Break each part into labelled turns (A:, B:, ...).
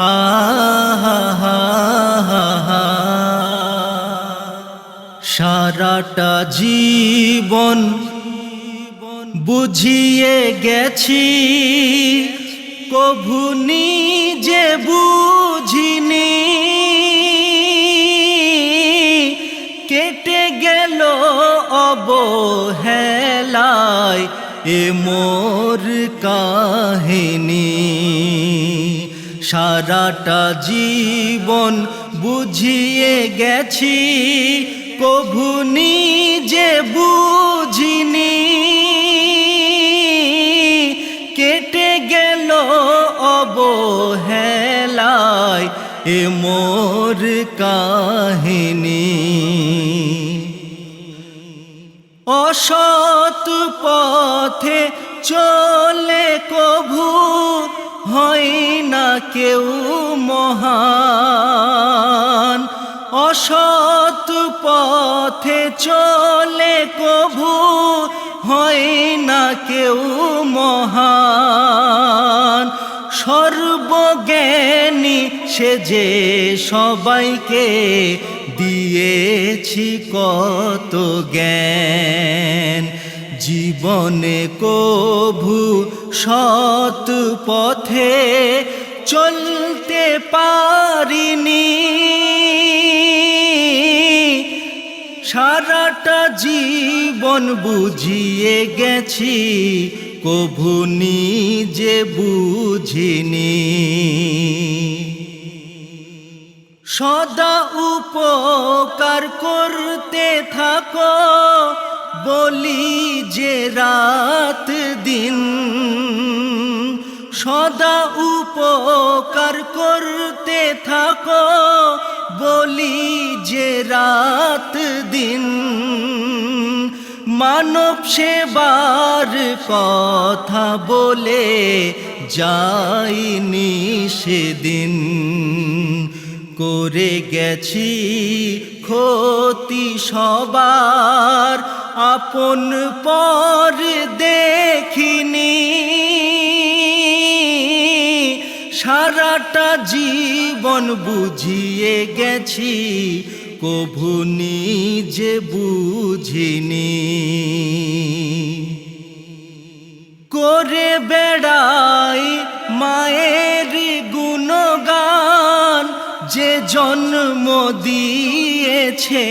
A: আহা সারাটা জীবন বুঝিয়ে গেছি, কভু নিজে বুঝিনি। কেটে গেল অবহেলায় এ মোর কাহিনী। সারাটা জীবন বুঝিয়ে গেছি, কভু নিজে বুঝিনি। কেটে গেল অবহেলায় এ মোর কাহিনী। অসৎ পথে চলে কভু হয় না কেউ মহান। অসৎ পথে চলে কভু হয় না কেউ মহান। সর্বজ্ঞানী সেজে সবাইকে দিয়েছি কত জ্ঞান। জীবনে কভু সৎ পথে চলতে পারিনি। সারাটা জীবন বুঝিয়ে গেছি, কভু নিজে বুঝিনি। সদা উপকার করতে থাকো বলি যে রাত দিন। সদা উপকার করতে থাকো বলি যে রাত দিন। মানব সেবার কথা বলে যাইনি সেদিন। করে গেছি ক্ষতি সবার, আপন পর দেখিনি। সারাটা জীবন বুঝিয়ে গেছি, কভু নিজে বুঝিনি। করে বেড়াই মায়ের গুণগান, যে জন্ম দিয়েছে।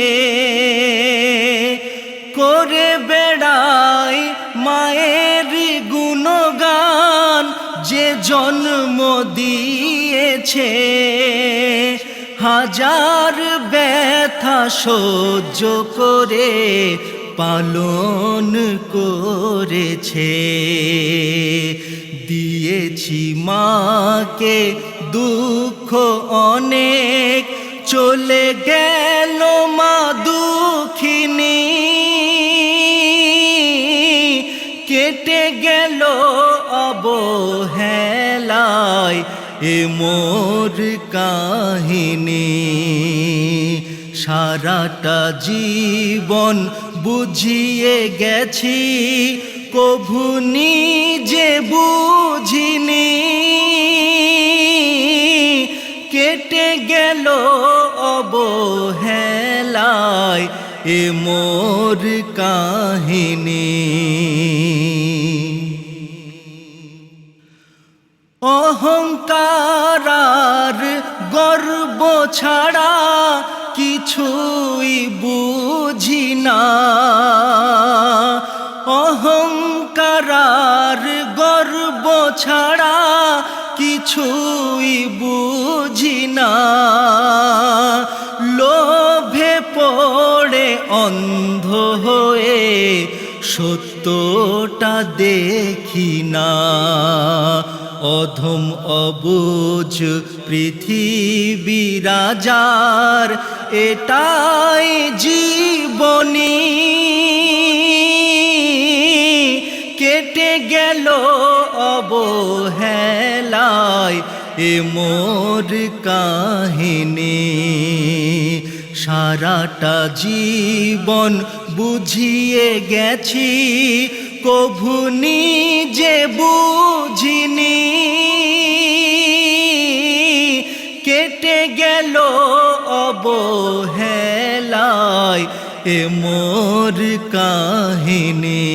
A: করে বেড়াই মায়ের গুণগান, যে জন্ম দিয়েছে। হাজার ব্যথা সহ্য করে পালন করেছে। দিয়েছি মাকে দুঃখ অনেক, চলে গেল মা দুঃখিনী। কেটে গেল অবহেলায় এ মোর কাহিনী। সারাটা জীবন বুঝিয়ে গেছি, কভু নিজে বুঝিনি। কেটে গেল অবহেলায় এ মোর কাহিনী। অহংকার আর গর্ব ছাড়া কিছুই বুঝি না। অহংকার আর গর্ব ছাড়া কিছুই বুঝি না। লোভে পড়ে অন্ধ হয়ে সত্যটা দেখি না। অধম অবুঝ পৃথিবী রাজার এটাই জীবনী। কেটে গেল অবহেলায় এ মোর কাহিনী। সারাটা জীবন বুঝিয়ে গেছি, কভু নিজে বুঝিনি। গেল অবহেলায় এ মোর কাহিনী।